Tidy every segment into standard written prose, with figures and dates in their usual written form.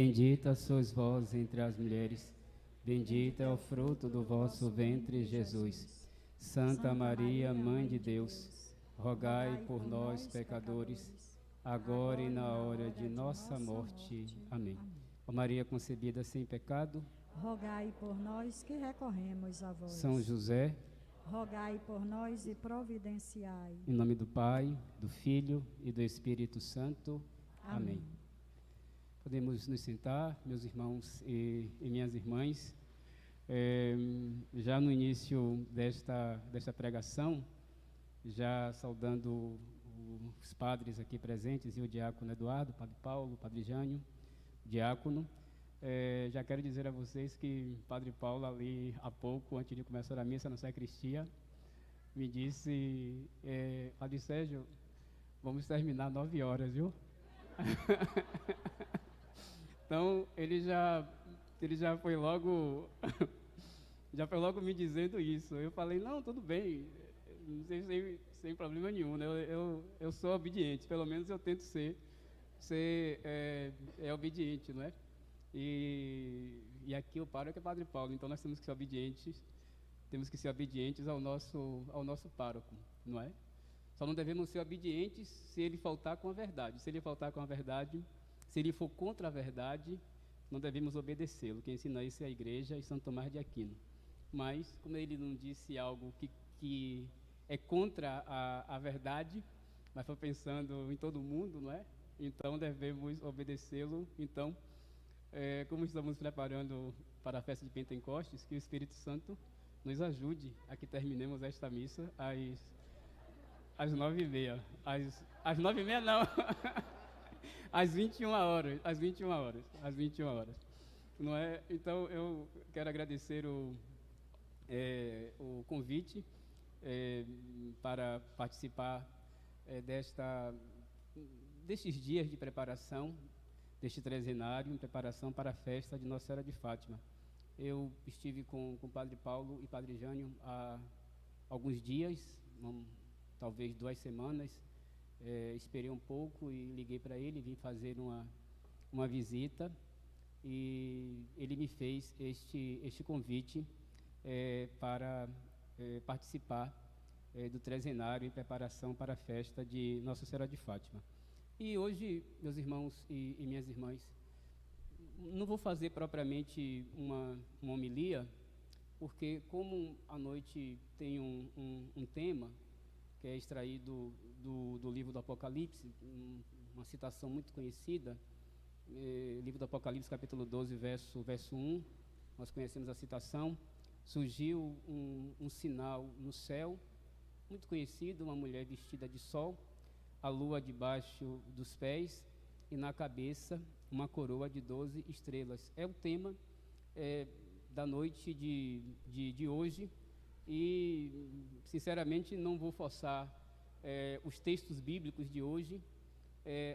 Bendita sois vós entre as mulheres, bendito é o fruto do vosso ventre, Jesus. Santa Maria, Mãe de Deus, rogai por nós, pecadores, agora e na hora de nossa morte. Amém. Ó Maria concebida sem pecado, rogai por nós que recorremos a vós. São José, rogai por nós e providenciai. Em nome do Pai, do Filho e do Espírito Santo. Amém. Podemos nos sentar, meus irmãos e minhas irmãs. Já no início desta pregação, já saudando os padres aqui presentes e o diácono Eduardo, Padre Paulo, Padre Jânio, diácono. Já quero dizer a vocês que Padre Paulo ali há pouco, antes de começar a missa na sacristia, me disse, Padre Sérgio, vamos terminar 9 horas, viu? Então ele já foi logo já foi logo me dizendo isso. Eu falei, não, tudo bem, sem problema nenhum, né? Eu sou obediente, pelo menos eu tento ser obediente, não é? E aqui o pároco é Padre Paulo, então nós temos que ser obedientes ao nosso pároco, não é? Só não devemos ser obedientes se ele faltar com a verdade. Se ele faltar com a verdade, se ele for contra a verdade, não devemos obedecê-lo. Quem ensina isso é a igreja e Santo Tomás de Aquino. Mas, como ele não disse algo que é contra a verdade, mas foi pensando em todo mundo, não é? Então, devemos obedecê-lo. Então, como estamos preparando para a festa de Pentecostes, que o Espírito Santo nos ajude a que terminemos esta missa às 9h30. Às 9h30 não! Às 21 horas. Não é? Então, eu quero agradecer o convite para participar destes dias de preparação, deste trezenário, em preparação para a festa de Nossa Senhora de Fátima. Eu estive com o Padre Paulo e Padre Jânio há alguns dias, talvez 2 semanas. Esperei um pouco e liguei para ele, vim fazer uma visita e ele me fez este convite para participar do trezenário em preparação para a festa de Nossa Senhora de Fátima. E hoje, meus irmãos e minhas irmãs, não vou fazer propriamente uma homilia, porque como a noite tem um tema que é extraído do livro do Apocalipse, uma citação muito conhecida, livro do Apocalipse, capítulo 12, verso 1, nós conhecemos a citação. Surgiu um sinal no céu, muito conhecido, uma mulher vestida de sol, a lua debaixo dos pés e na cabeça uma coroa de 12 estrelas. É o tema da noite de hoje. E, sinceramente, não vou forçar os textos bíblicos de hoje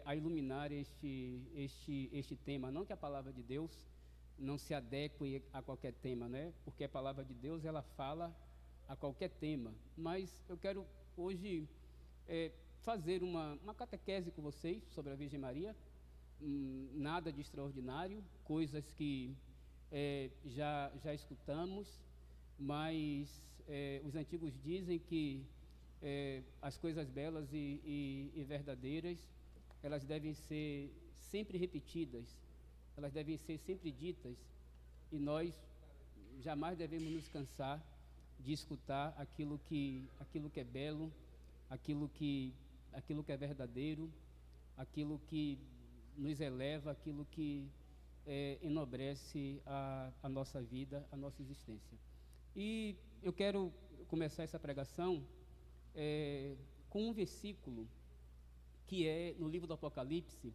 a iluminar este tema. Não que a palavra de Deus não se adeque a qualquer tema, né? Porque a palavra de Deus, ela fala a qualquer tema. Mas eu quero hoje fazer uma catequese com vocês sobre a Virgem Maria. Nada de extraordinário, coisas que já escutamos, mas os antigos dizem que as coisas belas e verdadeiras, elas devem ser sempre repetidas, elas devem ser sempre ditas, e nós jamais devemos nos cansar de escutar aquilo que é belo, aquilo que é verdadeiro, aquilo que nos eleva, aquilo que enobrece a nossa vida, a nossa existência. E eu quero começar essa pregação com um versículo que é no livro do Apocalipse,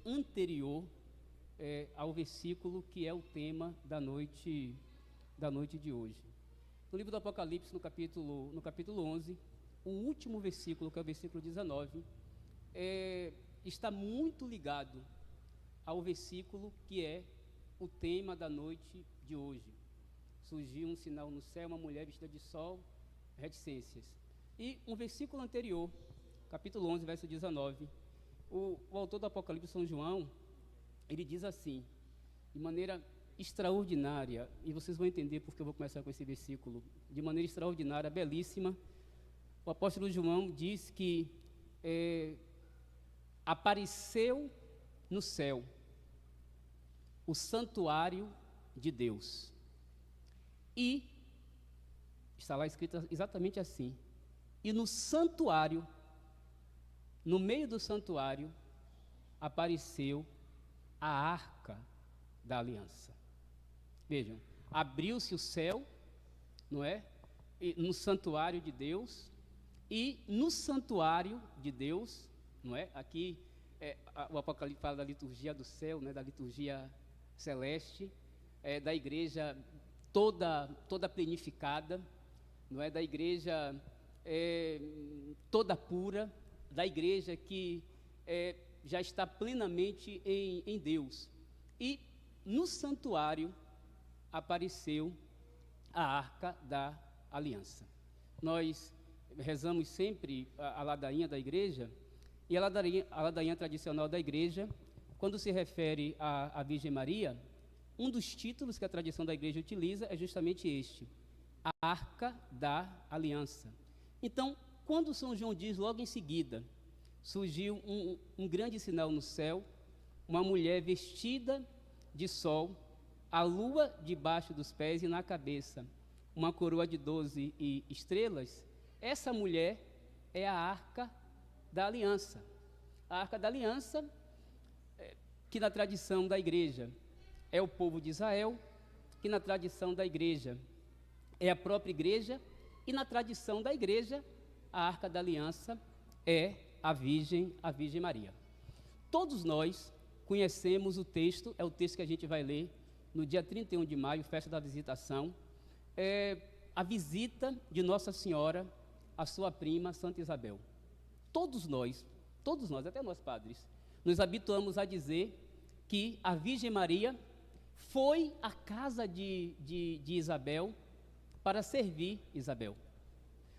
anterior ao versículo que é o tema da noite de hoje. No livro do Apocalipse, no capítulo 11, o último versículo, que é o versículo 19, está muito ligado ao versículo que é o tema da noite de hoje. Surgiu um sinal no céu, uma mulher vestida de sol, reticências. E um versículo anterior, capítulo 11, verso 19, o autor do Apocalipse, São João, ele diz assim, de maneira extraordinária, e vocês vão entender porque eu vou começar com esse versículo, de maneira extraordinária, belíssima. O apóstolo João diz que apareceu no céu o santuário de Deus. E está lá escrito exatamente assim. E no santuário, no meio do santuário, apareceu a arca da aliança. Vejam, abriu-se o céu, não é? E no santuário de Deus, e no santuário de Deus, não é? Aqui o Apocalipse fala da liturgia do céu, né? Da liturgia celeste, da igreja toda plenificada, não é? Da igreja toda pura, da igreja que já está plenamente em Deus. E no santuário apareceu a arca da aliança. Nós rezamos sempre a ladainha da igreja, e a ladainha tradicional da igreja, quando se refere à Virgem Maria, um dos títulos que a tradição da igreja utiliza é justamente este, a arca da aliança. Então, quando São João diz logo em seguida, surgiu um grande sinal no céu, uma mulher vestida de sol, a lua debaixo dos pés e na cabeça uma coroa de 12 estrelas, essa mulher é a arca da aliança. A arca da aliança, que na tradição da igreja é o povo de Israel, que na tradição da igreja é a própria igreja, e na tradição da igreja, a arca da aliança é a Virgem Maria. Todos nós conhecemos o texto, é o texto que a gente vai ler no dia 31 de maio, festa da visitação, a visita de Nossa Senhora à sua prima Santa Isabel. Todos nós, até nós padres, nos habituamos a dizer que a Virgem Maria foi à casa de Isabel para servir Isabel.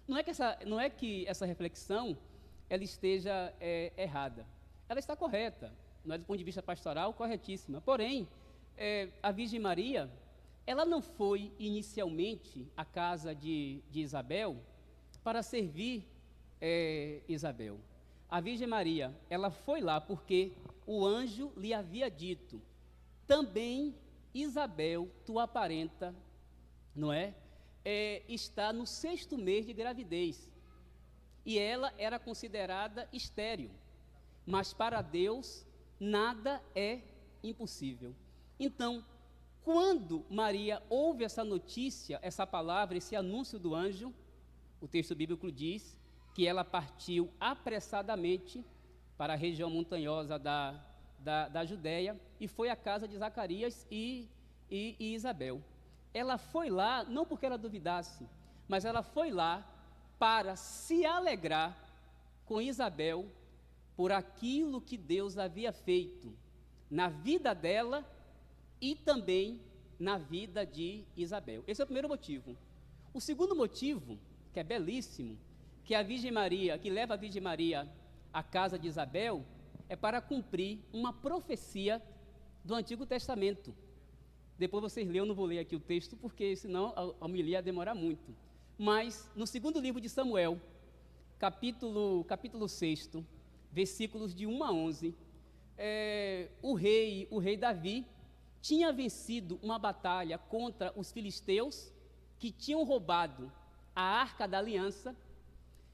Não é que essa reflexão ela esteja errada, ela está correta, não é do ponto de vista pastoral, corretíssima. Porém, a Virgem Maria, ela não foi inicialmente à casa de Isabel para servir Isabel. A Virgem Maria, ela foi lá porque o anjo lhe havia dito, também Isabel, tua parenta, não é? Está no 6º mês de gravidez, e ela era considerada estéril, mas para Deus nada é impossível. Então, quando Maria ouve essa notícia, essa palavra, esse anúncio do anjo, o texto bíblico diz que ela partiu apressadamente para a região montanhosa da Judéia e foi à casa de Zacarias e Isabel. Ela foi lá, não porque ela duvidasse, mas ela foi lá para se alegrar com Isabel por aquilo que Deus havia feito na vida dela e também na vida de Isabel. Esse é o primeiro motivo. O segundo motivo, que é belíssimo, que a Virgem Maria, que leva a Virgem Maria à casa de Isabel, é para cumprir uma profecia do Antigo Testamento. Depois vocês leiam, eu não vou ler aqui o texto, porque senão a homilia ia demorar muito. Mas, no segundo livro de Samuel, capítulo 6, versículos de 1 a 11, o rei Davi tinha vencido uma batalha contra os filisteus, que tinham roubado a Arca da Aliança,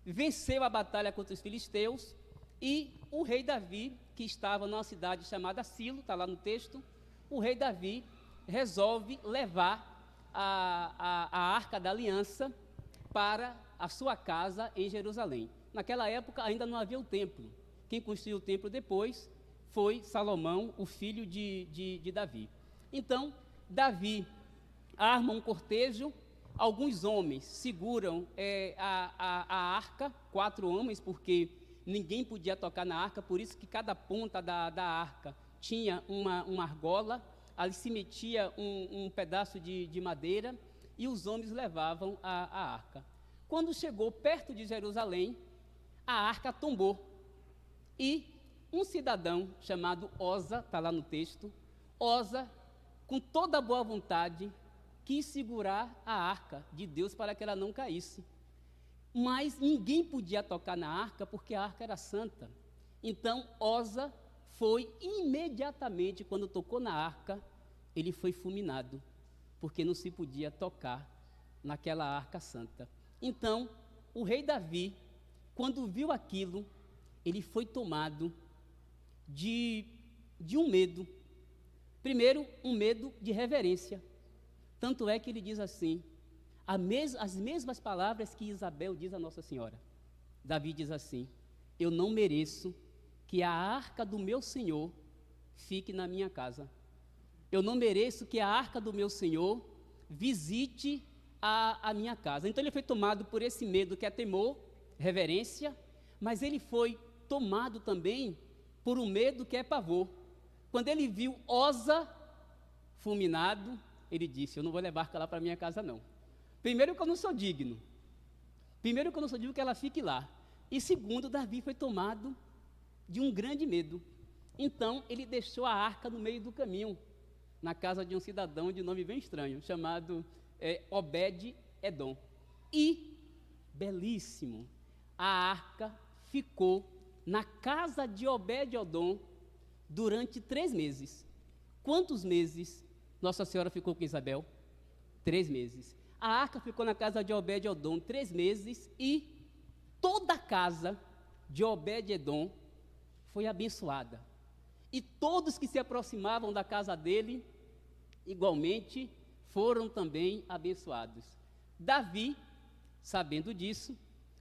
venceu a batalha contra os filisteus, e o rei Davi, que estava numa cidade chamada Silo, está lá no texto, o rei Davi resolve levar a Arca da Aliança para a sua casa em Jerusalém. Naquela época ainda não havia o templo. Quem construiu o templo depois foi Salomão, o filho de Davi. Então, Davi arma um cortejo, alguns homens seguram a arca, 4 homens, porque ninguém podia tocar na arca, por isso que cada ponta da arca tinha uma argola, ali se metia um pedaço de madeira, e os homens levavam a arca. Quando chegou perto de Jerusalém, a arca tombou, e um cidadão chamado Osa, está lá no texto. Osa, com toda a boa vontade, quis segurar a arca de Deus para que ela não caísse. Mas ninguém podia tocar na arca, porque a arca era santa. Então, Osa foi imediatamente, quando tocou na arca, ele foi fulminado, porque não se podia tocar naquela arca santa. Então, o rei Davi, quando viu aquilo, ele foi tomado de um medo. Primeiro, um medo de reverência. Tanto é que ele diz assim, as mesmas palavras que Isabel diz a Nossa Senhora. Davi diz assim: eu não mereço que a arca do meu Senhor fique na minha casa. Eu não mereço que a arca do meu Senhor visite a minha casa. Então ele foi tomado por esse medo que é temor, reverência, mas ele foi tomado também por um medo que é pavor. Quando ele viu Osa fulminado, ele disse: eu não vou levar a arca lá para minha casa não. Primeiro que eu não sou digno. Primeiro que eu não sou digno que ela fique lá. E segundo, Davi foi tomado de um grande medo. Então ele deixou a arca no meio do caminho, na casa de um cidadão de nome bem estranho, chamado Obed-Edom. E, belíssimo, a arca ficou na casa de Obed-Edom durante 3 meses. Quantos meses Nossa Senhora ficou com Isabel? 3 meses. A arca ficou na casa de Obed-Edom 3 meses e toda a casa de Obed-Edom foi abençoada. E todos que se aproximavam da casa dele, igualmente, foram também abençoados. Davi, sabendo disso,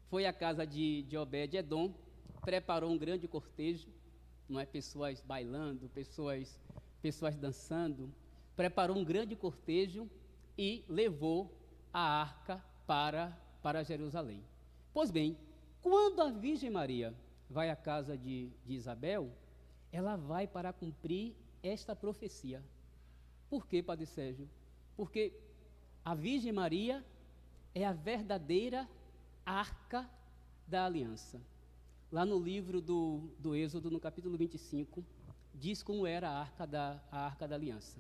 foi à casa de Obed-Edom, preparou um grande cortejo, não é, pessoas bailando, pessoas dançando, preparou um grande cortejo e levou a arca para Jerusalém. Pois bem, quando a Virgem Maria vai à casa de Isabel, ela vai para cumprir esta profecia. Por quê, Padre Sérgio? Porque a Virgem Maria é a verdadeira arca da aliança. Lá no livro do Êxodo, no capítulo 25, diz como era a arca da aliança.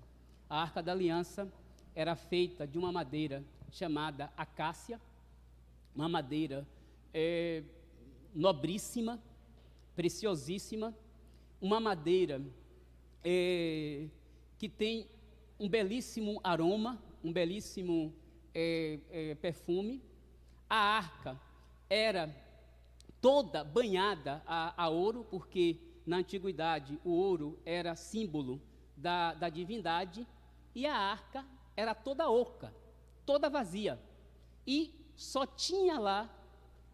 A arca da aliança era feita de uma madeira chamada acácia, uma madeira nobríssima, preciosíssima, uma madeira que tem um belíssimo aroma, um belíssimo perfume. A arca era toda banhada a ouro, porque na antiguidade o ouro era símbolo da divindade, e a arca era toda oca, toda vazia, e só tinha lá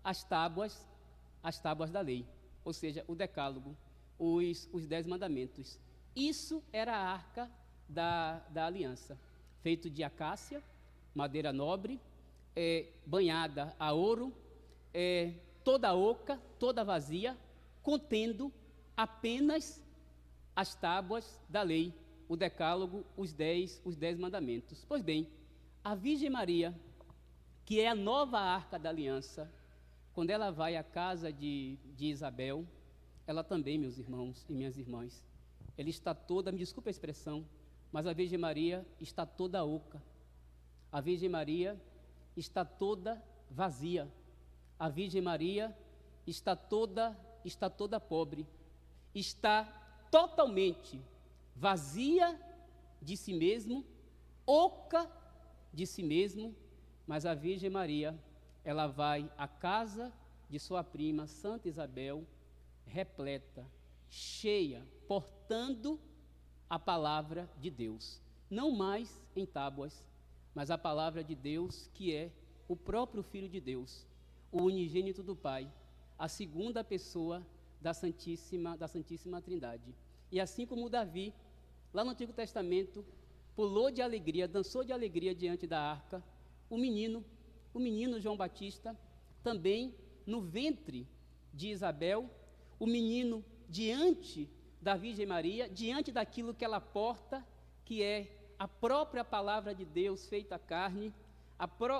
as tábuas da lei, ou seja, o decálogo, os 10 mandamentos. Isso era a arca da aliança, feito de acácia, madeira nobre, banhada a ouro, toda oca, toda vazia, contendo apenas as tábuas da lei, o decálogo, os 10 mandamentos. Pois bem, a Virgem Maria, que é a nova arca da aliança, quando ela vai à casa de Isabel, ela também, meus irmãos e minhas irmãs, ela está toda, me desculpe a expressão, mas a Virgem Maria está toda oca. A Virgem Maria está toda vazia. A Virgem Maria está toda pobre. Está totalmente vazia de si mesmo, oca de si mesmo, mas a Virgem Maria, ela vai à casa de sua prima Santa Isabel, repleta, cheia, portando a palavra de Deus, não mais em tábuas, mas a palavra de Deus, que é o próprio Filho de Deus, o unigênito do Pai, a segunda pessoa da Santíssima Trindade. E assim como Davi, lá no Antigo Testamento, pulou de alegria, dançou de alegria diante da arca, o menino João Batista, também no ventre de Isabel, o menino diante da Virgem Maria, diante daquilo que ela porta, que é a própria palavra de Deus feita carne,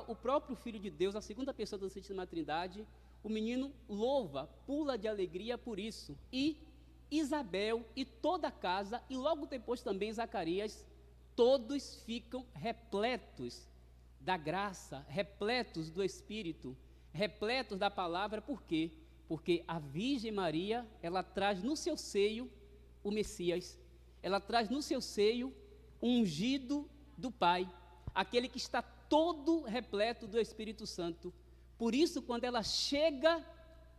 o próprio Filho de Deus, a segunda pessoa da Santíssima Trindade, o menino louva, pula de alegria por isso. E Isabel e toda a casa, e logo depois também Zacarias, todos ficam repletos da graça, repletos do Espírito, repletos da palavra. Por quê? Porque a Virgem Maria, ela traz no seu seio o Messias, ela traz no seu seio o ungido do Pai, aquele que está todo repleto do Espírito Santo. Por isso, quando ela chega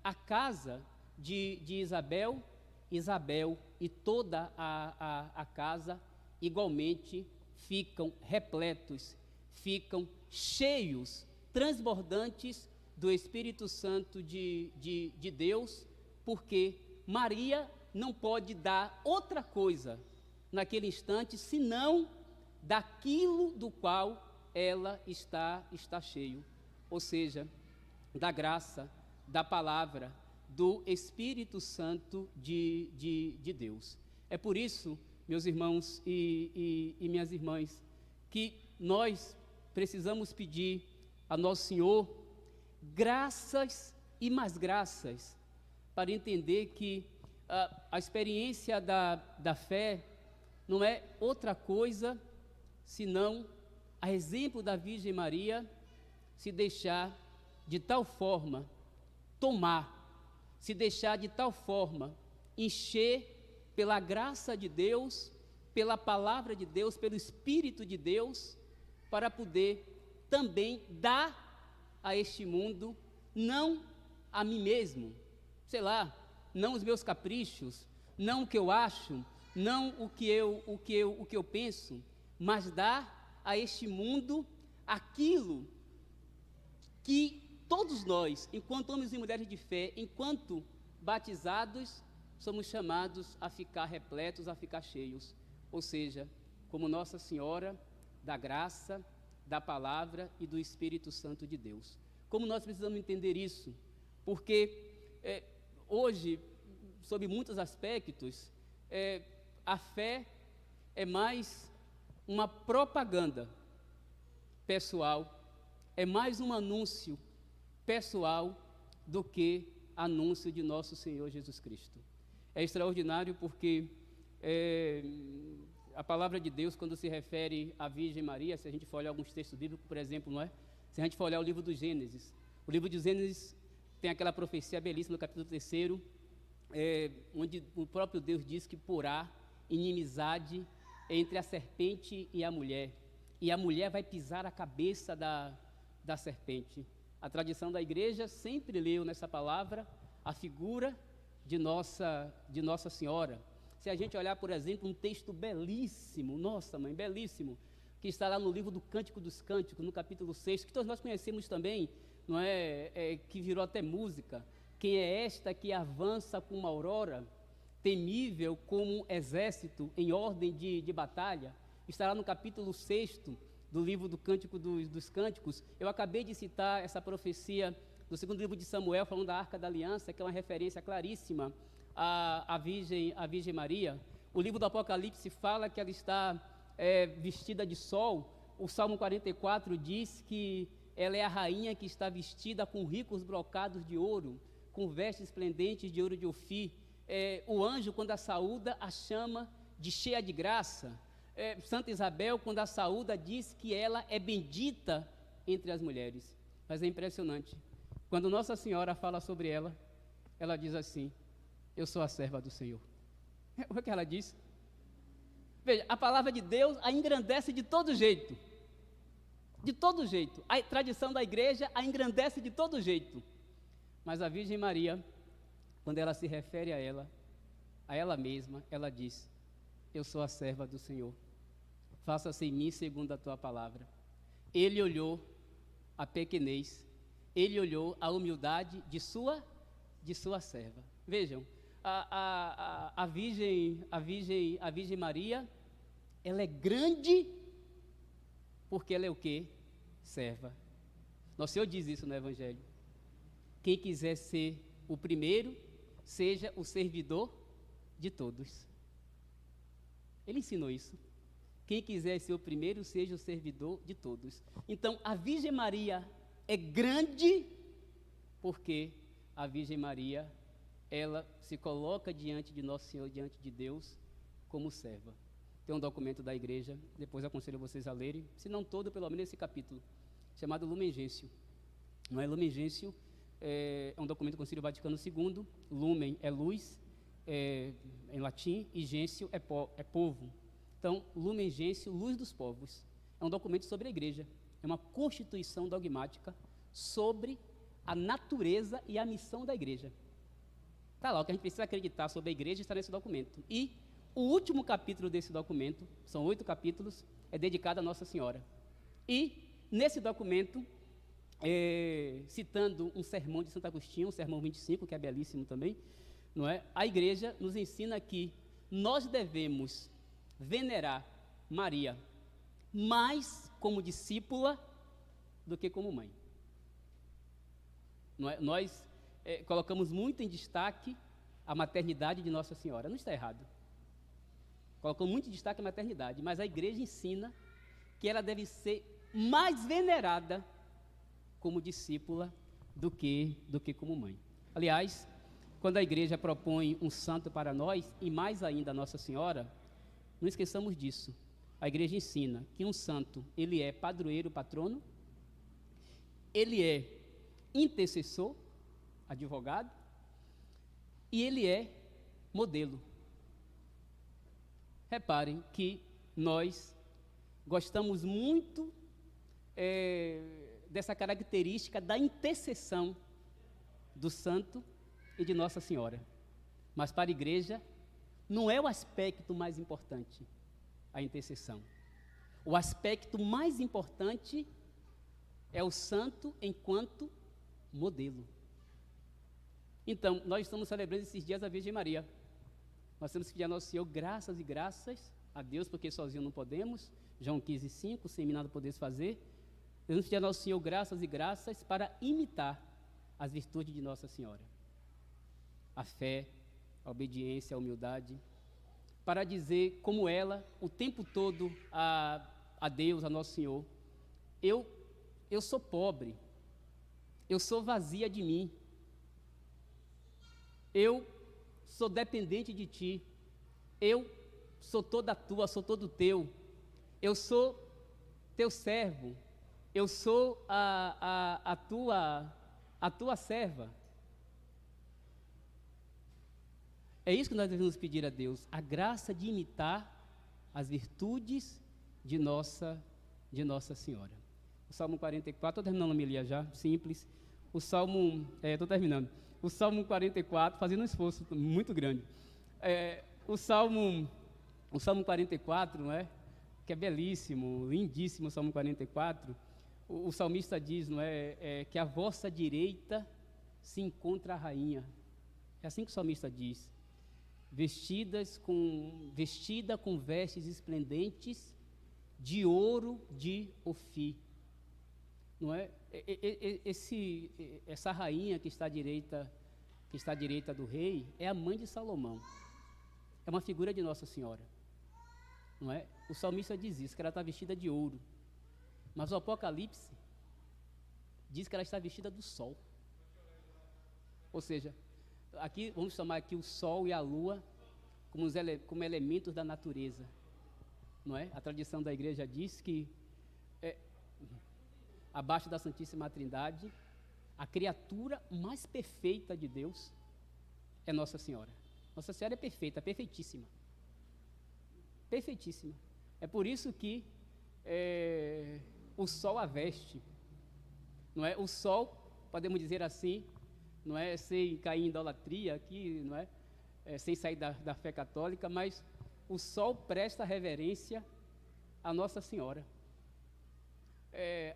à casa de Isabel e toda a casa, igualmente, ficam repletos, ficam cheios, transbordantes do Espírito Santo de Deus, porque Maria não pode dar outra coisa naquele instante, senão daquilo do qual ela está cheio, ou seja, da graça, da palavra, do Espírito Santo de Deus. É por isso, meus irmãos e minhas irmãs, que nós precisamos pedir a Nosso Senhor graças e mais graças, para entender que a experiência da fé não é outra coisa senão, a exemplo da Virgem Maria, se deixar de tal forma tomar, se deixar de tal forma encher pela graça de Deus, pela palavra de Deus, pelo Espírito de Deus, para poder também dar a este mundo, não a mim mesmo, sei lá, não os meus caprichos, não o que eu acho, não o que eu penso, mas dar a este mundo aquilo que todos nós, enquanto homens e mulheres de fé, enquanto batizados, somos chamados a ficar repletos, a ficar cheios, ou seja, como Nossa Senhora da graça, da palavra e do Espírito Santo de Deus. Como nós precisamos entender isso? Porque hoje, sob muitos aspectos, a fé é mais uma propaganda pessoal, é mais um anúncio pessoal do que anúncio de nosso Senhor Jesus Cristo. É extraordinário porque a palavra de Deus, quando se refere à Virgem Maria, se a gente for olhar alguns textos bíblicos, por exemplo, não é? Se a gente for olhar o livro do Gênesis, o livro de Gênesis tem aquela profecia belíssima no capítulo 3, onde o próprio Deus diz que porá inimizade entre a serpente e a mulher vai pisar a cabeça da serpente. A tradição da igreja sempre leu nessa palavra a figura de Nossa Senhora. Se a gente olhar, por exemplo, um texto belíssimo, nossa mãe, belíssimo, que está lá no livro do Cântico dos Cânticos, no capítulo 6, que todos nós conhecemos também, não é? Que virou até música. Quem é esta que avança como uma aurora, temível como um exército em ordem de batalha? Está lá no capítulo 6 do livro do Cântico dos Cânticos. Eu acabei de citar essa profecia do segundo livro de Samuel, falando da Arca da Aliança, que é uma referência claríssima à Virgem Maria. O livro do Apocalipse fala que ela está vestida de sol. O Salmo 44 diz que ela é a rainha que está vestida com ricos brocados de ouro, com vestes esplendentes de ouro de Ofir. O anjo, quando a saúda, a chama de cheia de graça. Santa Isabel, quando a saúda, diz que ela é bendita entre as mulheres. Mas é impressionante. Quando Nossa Senhora fala sobre ela, ela diz assim: eu sou a serva do Senhor. O que ela diz? Veja, a palavra de Deus a engrandece de todo jeito. De todo jeito. A tradição da igreja a engrandece de todo jeito. Mas a Virgem Maria, quando ela se refere a ela mesma, ela diz: eu sou a serva do Senhor. Faça-se em mim segundo a tua palavra. Ele olhou a pequenez, ele olhou a humildade de sua serva. Vejam, a Virgem Maria, ela é grande porque ela é o quê? Serva. Nosso Senhor diz isso no Evangelho. Quem quiser ser o primeiro, seja o servidor de todos. Ele ensinou isso. Quem quiser ser o primeiro, seja o servidor de todos. Então, a Virgem Maria é grande porque a Virgem Maria ela se coloca diante de Nosso Senhor, diante de Deus, como serva. Tem um documento da igreja, depois aconselho vocês a lerem, se não todo, pelo menos esse capítulo, chamado Lumen Gentium. Não é? Lumen Gentium é um documento do Concílio Vaticano II. Lumen é luz, em latim, e Gentium é povo. Então, Lumen Gentium, luz dos povos. É um documento sobre a igreja. É uma constituição dogmática sobre a natureza e a missão da igreja. Está lá, o que a gente precisa acreditar sobre a igreja está nesse documento. E o último capítulo desse documento, são 8 capítulos, é dedicado a Nossa Senhora. E, nesse documento, citando um sermão de Santo Agostinho, o sermão 25, que é belíssimo também, não é? A igreja nos ensina que nós devemos venerar Maria mais como discípula do que como mãe. Não é? Nós colocamos muito em destaque a maternidade de Nossa Senhora. Não está errado. Colocamos muito em destaque a maternidade, mas a igreja ensina que ela deve ser mais venerada como discípula do que como mãe. Aliás, quando a igreja propõe um santo para nós, e mais ainda a Nossa Senhora, não esqueçamos disso. A igreja ensina que um santo, ele é padroeiro, patrono, ele é intercessor, advogado, e ele é modelo. Reparem que nós gostamos muito dessa característica da intercessão do santo e de Nossa Senhora. Mas para a igreja, não é o aspecto mais importante, a intercessão. O aspecto mais importante é o santo enquanto modelo. Então, nós estamos celebrando esses dias a Virgem Maria. Nós temos que pedir a Nosso Senhor graças e graças a Deus, porque sozinho não podemos. João 15:5, sem mim nada podeis fazer. Devemos pedir a Nosso Senhor graças e graças para imitar as virtudes de Nossa Senhora. A fé, a obediência, a humildade, para dizer como ela, o tempo todo, a Deus, a Nosso Senhor, eu sou pobre, eu sou vazia de mim, eu sou dependente de Ti, eu sou toda tua, sou todo teu, eu sou teu servo, eu sou a tua serva. É isso que nós devemos pedir a Deus, a graça de imitar as virtudes de Nossa Senhora. O Salmo 44, estou terminando a homilia já, simples. O Salmo, estou terminando. O Salmo 44, fazendo um esforço muito grande. O Salmo 44, não é? Que é belíssimo, lindíssimo o Salmo 44. O salmista diz, não é? Que à vossa direita se encontra a rainha. É assim que o salmista diz. Vestida com vestes esplendentes de ouro de Ofir. Não é? Essa rainha que está à direita do rei é a mãe de Salomão. É uma figura de Nossa Senhora. Não é? O salmista diz isso, que ela está vestida de ouro. Mas o Apocalipse diz que ela está vestida do sol. Ou seja, aqui vamos chamar aqui o sol e a lua como elementos da natureza. Não é? A tradição da igreja diz que abaixo da Santíssima Trindade, a criatura mais perfeita de Deus é Nossa Senhora. Nossa Senhora é perfeita, perfeitíssima. Perfeitíssima. É por isso que o sol a veste. Não é? O sol, podemos dizer assim, não é sem cair em idolatria aqui, não é? Sem sair da fé católica, mas o sol presta reverência a Nossa Senhora.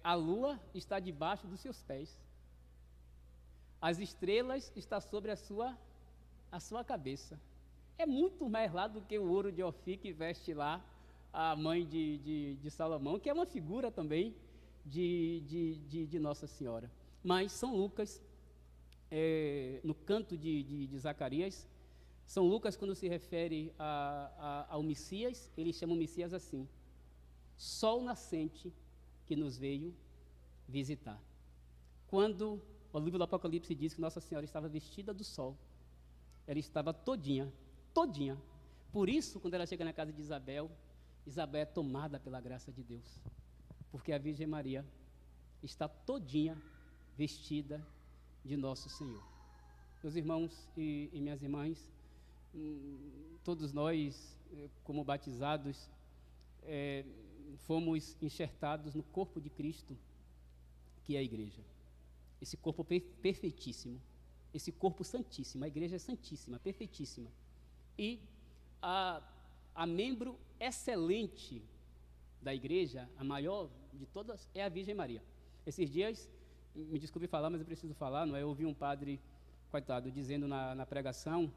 A lua está debaixo dos seus pés. As estrelas estão sobre a sua cabeça. É muito mais lá do que o ouro de Ofir que veste lá a mãe de Salomão, que é uma figura também de Nossa Senhora. Mas São Lucas, no canto de Zacarias, São Lucas, quando se refere ao Messias, ele chama o Messias assim: sol nascente que nos veio visitar. Quando o livro do Apocalipse diz que Nossa Senhora estava vestida do sol, ela estava todinha, todinha. Por isso, quando ela chega na casa de Isabel, Isabel é tomada pela graça de Deus, porque a Virgem Maria está todinha vestida de Nosso Senhor. Meus irmãos e minhas irmãs, todos nós, como batizados, fomos enxertados no corpo de Cristo, que é a igreja. Esse corpo perfeitíssimo, esse corpo santíssimo, a igreja é santíssima, perfeitíssima. E a membro excelente da igreja, a maior de todas, é a Virgem Maria. Esses dias, me desculpe falar, mas eu preciso falar, não é? Eu ouvi um padre, coitado, dizendo na pregação,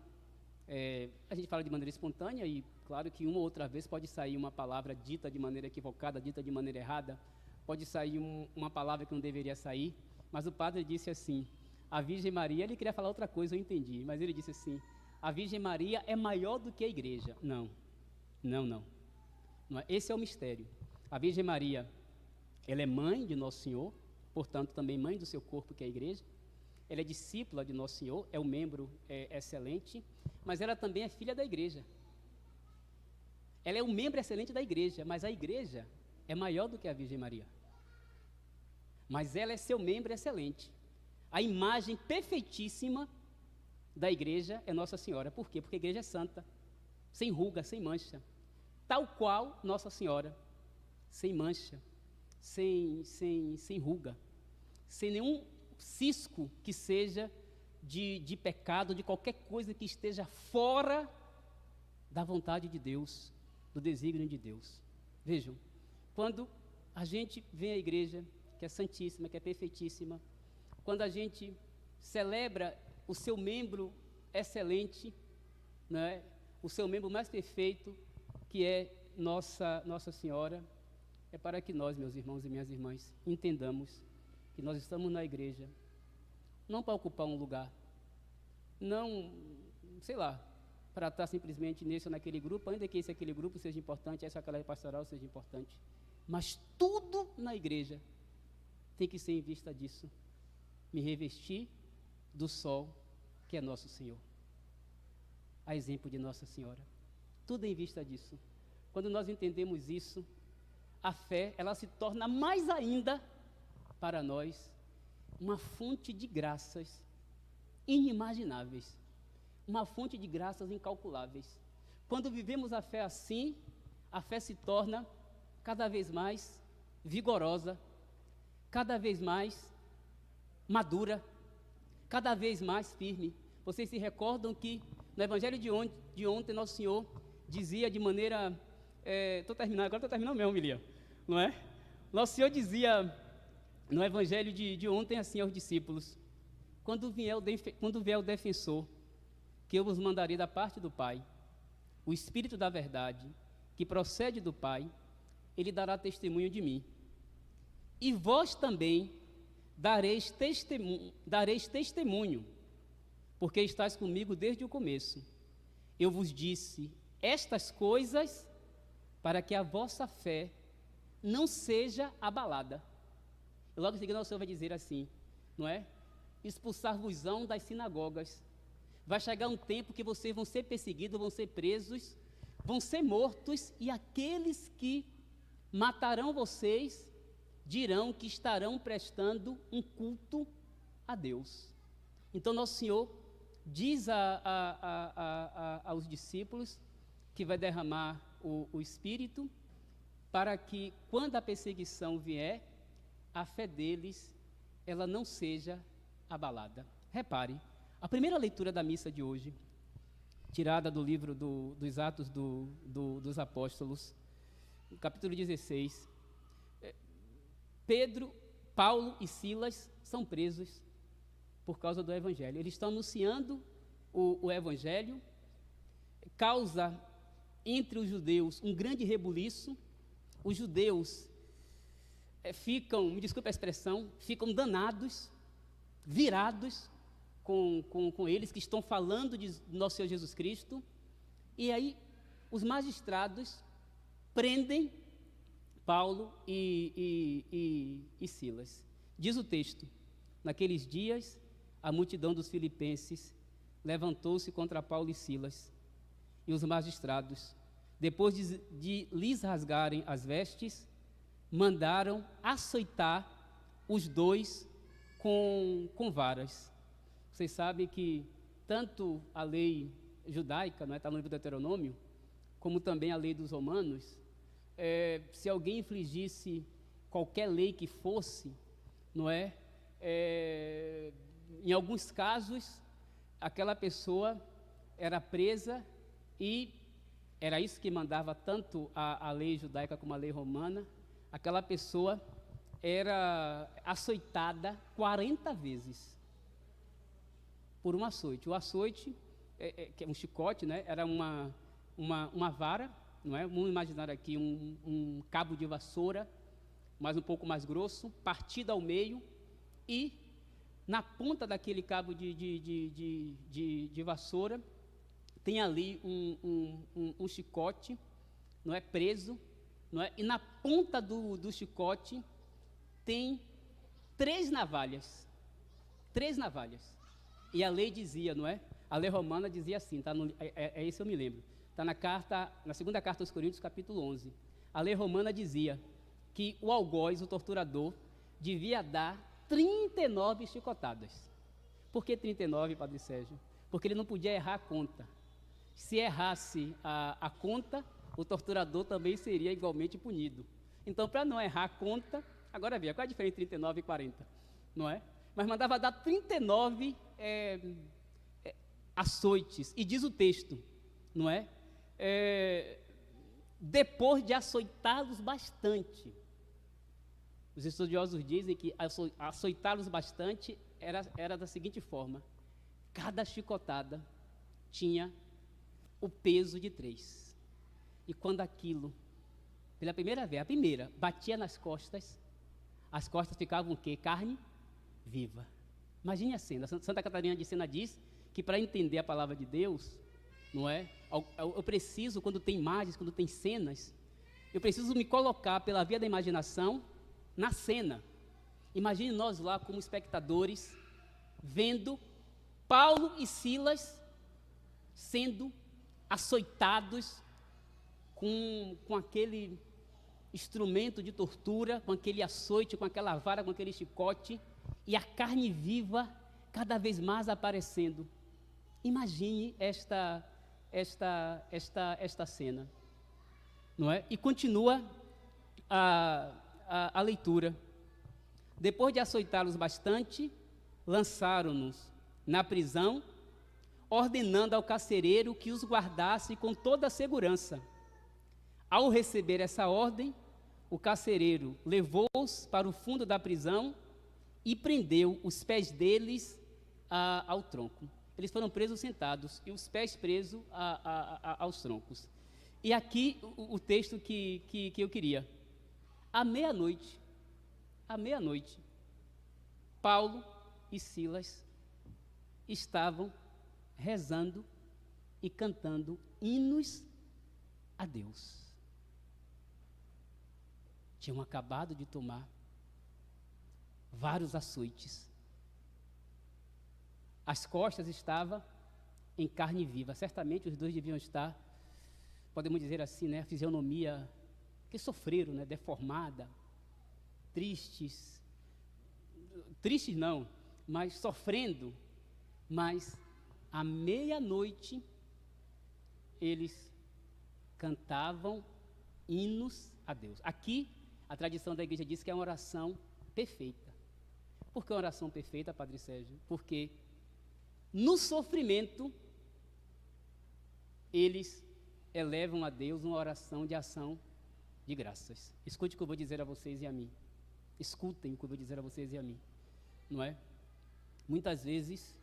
a gente fala de maneira espontânea e, claro, que uma ou outra vez pode sair uma palavra dita de maneira equivocada, dita de maneira errada, pode sair uma palavra que não deveria sair, mas o padre disse assim, a Virgem Maria, ele queria falar outra coisa, eu entendi, mas ele disse assim, a Virgem Maria é maior do que a igreja. Não. Esse é o mistério. A Virgem Maria, ela é mãe de Nosso Senhor, portanto, também mãe do seu corpo, que é a igreja. Ela é discípula de Nosso Senhor, é um membro excelente, mas ela também é filha da igreja. Ela é um membro excelente da igreja, mas a igreja é maior do que a Virgem Maria. Mas ela é seu membro excelente. A imagem perfeitíssima da igreja é Nossa Senhora. Por quê? Porque a igreja é santa, sem ruga, sem mancha. Tal qual Nossa Senhora, sem mancha, sem ruga, sem nenhum cisco que seja de pecado, de qualquer coisa que esteja fora da vontade de Deus, do desígnio de Deus. Vejam, quando a gente vem à igreja, que é santíssima, que é perfeitíssima, quando a gente celebra o seu membro excelente, né, o seu membro mais perfeito, que é Nossa Senhora, é para que nós, meus irmãos e minhas irmãs, entendamos que nós estamos na igreja, não para ocupar um lugar, não, sei lá, para estar simplesmente nesse ou naquele grupo, ainda que esse aquele grupo seja importante, essa aquela pastoral seja importante, mas tudo na igreja tem que ser em vista disso, me revestir do sol que é Nosso Senhor, a exemplo de Nossa Senhora, tudo em vista disso. Quando nós entendemos isso, a fé, ela se torna mais ainda, para nós, uma fonte de graças inimagináveis, uma fonte de graças incalculáveis. Quando vivemos a fé assim, a fé se torna cada vez mais vigorosa, cada vez mais madura, cada vez mais firme. Vocês se recordam que no Evangelho de ontem Nosso Senhor dizia de maneira... Estou terminando mesmo, Milia, não é? Nosso Senhor dizia no Evangelho de ontem assim aos discípulos, quando vier o defensor, que eu vos mandarei da parte do Pai, o Espírito da verdade, que procede do Pai, ele dará testemunho de mim. E vós também dareis testemunho, porque estáis comigo desde o começo. Eu vos disse estas coisas para que a vossa fé não seja abalada. E logo em seguida o Senhor vai dizer assim, não é? Expulsar-vos-ão das sinagogas. Vai chegar um tempo que vocês vão ser perseguidos, vão ser presos, vão ser mortos, e aqueles que matarão vocês dirão que estarão prestando um culto a Deus. Então Nosso Senhor diz aos discípulos que vai derramar o Espírito para que, quando a perseguição vier, a fé deles, ela não seja abalada. Repare, a primeira leitura da missa de hoje, tirada do livro dos Atos dos Apóstolos, no capítulo 16, Pedro, Paulo e Silas são presos por causa do Evangelho. Eles estão anunciando o Evangelho, causa entre os judeus um grande rebuliço. Os judeus ficam, me desculpe a expressão, ficam danados, virados com eles que estão falando de nosso Senhor Jesus Cristo. E aí os magistrados prendem Paulo e Silas. Diz o texto, naqueles dias a multidão dos filipenses levantou-se contra Paulo e Silas, e os magistrados, depois de lhes rasgarem as vestes, mandaram açoitar os dois com varas. Vocês sabem que tanto a lei judaica, não é, está no livro do Deuteronômio, como também a lei dos romanos, se alguém infligisse qualquer lei que fosse, não é, em alguns casos, aquela pessoa era presa, e era isso que mandava tanto a lei judaica como a lei romana. Aquela pessoa era açoitada 40 vezes por um açoite. O açoite, que é um chicote, né, era uma vara, não é? Vamos imaginar aqui um cabo de vassoura, mas um pouco mais grosso, partido ao meio, e na ponta daquele cabo de vassoura tem ali um chicote, não é, preso, não é? E na ponta do chicote tem 3 navalhas. 3 navalhas. E a lei dizia, não é? A lei romana dizia assim, tá? Isso eu me lembro. Está na segunda carta aos Coríntios, capítulo 11. A lei romana dizia que o algoz, o torturador, devia dar 39 chicotadas. Por que 39, Padre Sérgio? Porque ele não podia errar a conta. Se errasse a conta, o torturador também seria igualmente punido. Então, para não errar a conta, agora veja, qual é a diferença entre 39 e 40? Não é? Mas mandava dar 39 açoites. E diz o texto, não é? Depois de açoitá-los bastante. Os estudiosos dizem que açoitá-los bastante era da seguinte forma: cada chicotada tinha o peso de 3. E quando aquilo, pela primeira vez, batia nas costas, as costas ficavam o quê? Carne viva. Imagine a cena. Santa Catarina de Sena diz que para entender a palavra de Deus, não é? Eu preciso, quando tem imagens, quando tem cenas, eu preciso me colocar pela via da imaginação na cena. Imagine nós lá como espectadores, vendo Paulo e Silas sendo açoitados com aquele instrumento de tortura, com aquele açoite, com aquela vara, com aquele chicote, e a carne viva cada vez mais aparecendo. Imagine esta cena, não é? E continua a leitura. Depois de açoitá-los bastante, lançaram-nos na prisão, ordenando ao carcereiro que os guardasse com toda a segurança. Ao receber essa ordem, o carcereiro levou-os para o fundo da prisão e prendeu os pés deles ao tronco. Eles foram presos sentados e os pés presos aos troncos. E aqui o texto que eu queria. À meia-noite, Paulo e Silas estavam rezando e cantando hinos a Deus. Tinham acabado de tomar vários açoites. As costas estavam em carne viva. Certamente os dois deviam estar, podemos dizer assim, né, a fisionomia que sofreram, né, deformada, tristes não, mas sofrendo. Mas à meia-noite eles cantavam hinos a Deus. Aqui a tradição da igreja diz que é uma oração perfeita. Por que uma oração perfeita, Padre Sérgio? Porque no sofrimento eles elevam a Deus uma oração de ação de graças. Escute o que eu vou dizer a vocês e a mim. Escutem o que eu vou dizer a vocês e a mim. Não é? Muitas vezes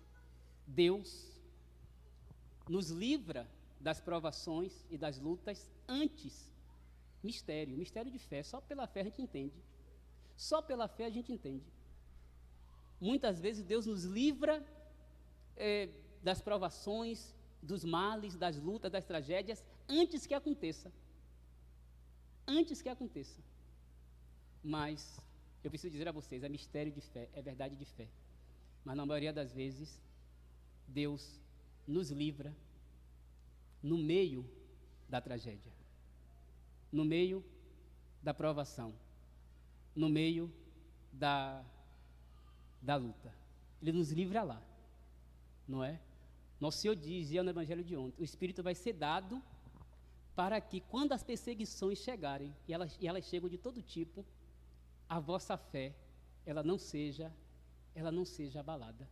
Deus nos livra das provações e das lutas antes. Mistério de fé. Só pela fé a gente entende. Só pela fé a gente entende. Muitas vezes Deus nos livra das provações, dos males, das lutas, das tragédias, antes que aconteça. Antes que aconteça. Mas eu preciso dizer a vocês, é mistério de fé, é verdade de fé. Mas na maioria das vezes, Deus nos livra no meio da tragédia, no meio da provação, no meio da luta. Ele nos livra lá, não é? Nosso Senhor dizia no Evangelho de ontem, o Espírito vai ser dado para que quando as perseguições chegarem, e elas chegam de todo tipo, a vossa fé, ela não seja abalada.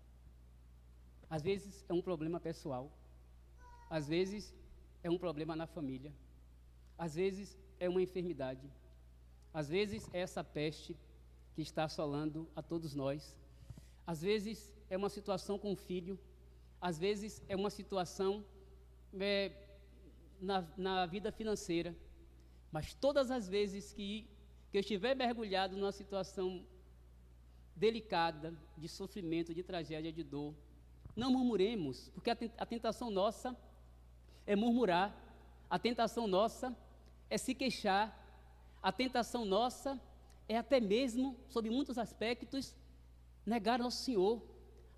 Às vezes é um problema pessoal, às vezes é um problema na família, às vezes é uma enfermidade, às vezes é essa peste que está assolando a todos nós, às vezes é uma situação com o filho, às vezes é uma situação na vida financeira, mas todas as vezes que eu estiver mergulhado numa situação delicada, de sofrimento, de tragédia, de dor, não murmuremos, porque a tentação nossa é murmurar, a tentação nossa é se queixar, a tentação nossa é até mesmo, sob muitos aspectos, negar ao Senhor,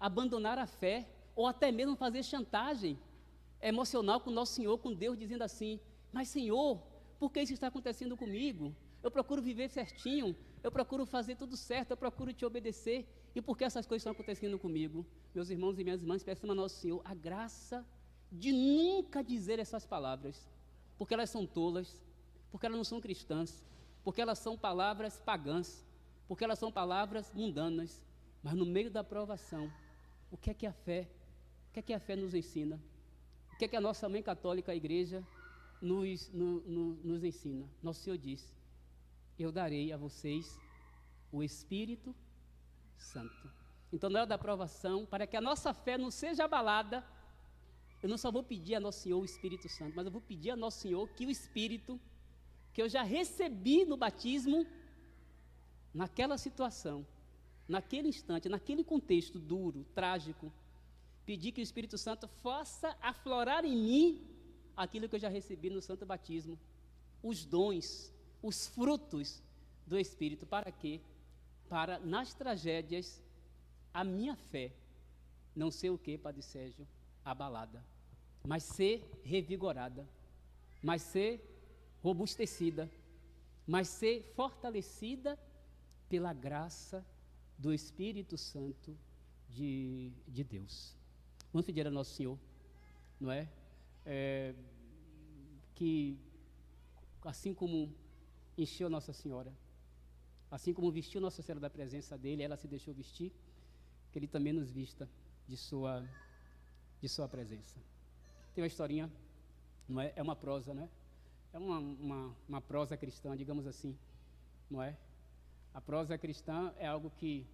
abandonar a fé, ou até mesmo fazer chantagem emocional com o nosso Senhor, com Deus, dizendo assim, mas Senhor, por que isso está acontecendo comigo? Eu procuro viver certinho, eu procuro fazer tudo certo, eu procuro te obedecer, e por que essas coisas estão acontecendo comigo? Meus irmãos e minhas irmãs, peçam ao nosso Senhor a graça de nunca dizer essas palavras, porque elas são tolas, porque elas não são cristãs, porque elas são palavras pagãs, porque elas são palavras mundanas, mas no meio da provação, o que é a fé nos ensina? O que é a nossa mãe católica, a igreja, nos ensina? Nosso Senhor diz, eu darei a vocês o Espírito Santo. Então, na hora da provação, para que a nossa fé não seja abalada, eu não só vou pedir a Nosso Senhor o Espírito Santo, mas eu vou pedir a Nosso Senhor que o Espírito, que eu já recebi no batismo, naquela situação, naquele instante, naquele contexto duro, trágico, pedir que o Espírito Santo faça aflorar em mim aquilo que eu já recebi no santo batismo, os dons, os frutos do Espírito. Para quê? Para, nas tragédias, a minha fé não ser o quê, Padre Sérgio? Abalada, mas ser revigorada, mas ser robustecida, mas ser fortalecida pela graça do Espírito Santo de Deus. Vamos pedir a Nosso Senhor, não é? Que assim como encheu Nossa Senhora, assim como vestiu Nossa Senhora da presença dele, ela se deixou vestir, que ele também nos vista de sua presença. Tem uma historinha, não é? É uma prosa, né? É uma prosa cristã, digamos assim, não é? A prosa cristã é algo que,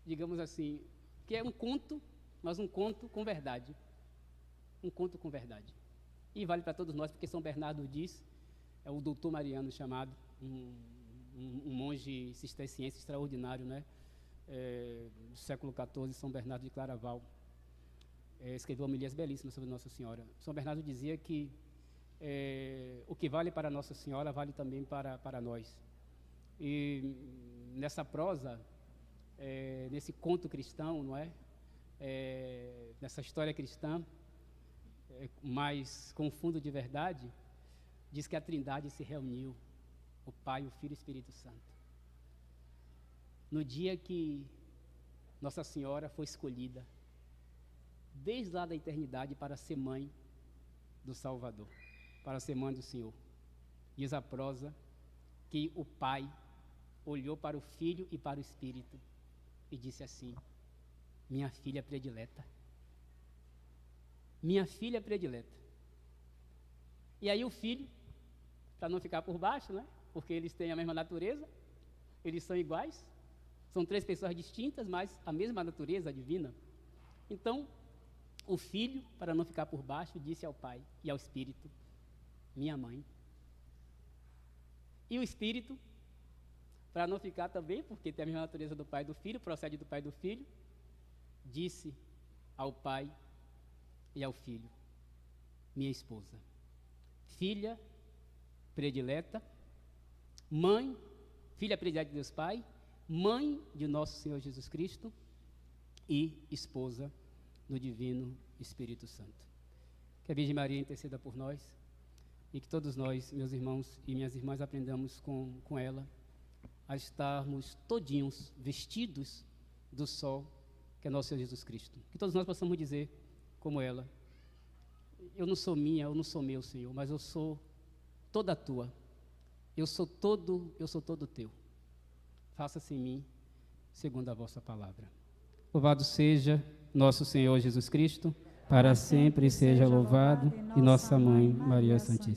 digamos assim, que é um conto, mas um conto com verdade. Um conto com verdade. E vale para todos nós, porque São Bernardo diz, é o doutor mariano chamado, um monge cisterciense extraordinário, né? Do século XIV, São Bernardo de Claraval. Escreveu homilias belíssimas sobre Nossa Senhora. São Bernardo dizia que o que vale para Nossa Senhora vale também para nós. E nessa prosa, nesse conto cristão, não é? Nessa história cristã, mas com fundo de verdade, diz que a Trindade se reuniu, o Pai, o Filho e o Espírito Santo. No dia que Nossa Senhora foi escolhida, desde lá da eternidade, para ser mãe do Salvador, para ser mãe do Senhor. Diz a prosa que o Pai olhou para o Filho e para o Espírito e disse assim, minha filha predileta. Minha filha predileta. E aí o filho, para não ficar por baixo, né? Porque eles têm a mesma natureza, eles são iguais, são três pessoas distintas, mas a mesma natureza divina. Então, o filho, para não ficar por baixo, disse ao Pai e ao Espírito, minha mãe. E o Espírito, para não ficar também, porque tem a mesma natureza do Pai e do Filho, procede do Pai e do Filho, disse ao Pai e ao Filho, minha esposa, filha predileta, mãe, filha predileta de Deus Pai, mãe de nosso Senhor Jesus Cristo e esposa no Divino Espírito Santo. Que a Virgem Maria interceda por nós e que todos nós, meus irmãos e minhas irmãs, aprendamos com ela a estarmos todinhos vestidos do sol, que é nosso Senhor Jesus Cristo. Que todos nós possamos dizer, como ela: eu não sou minha, eu não sou meu, Senhor, mas eu sou toda tua. Eu sou todo teu. Faça-se em mim, segundo a vossa palavra. Louvado seja nosso Senhor Jesus Cristo, para sempre seja louvado, e nossa Mãe, Maria Santíssima.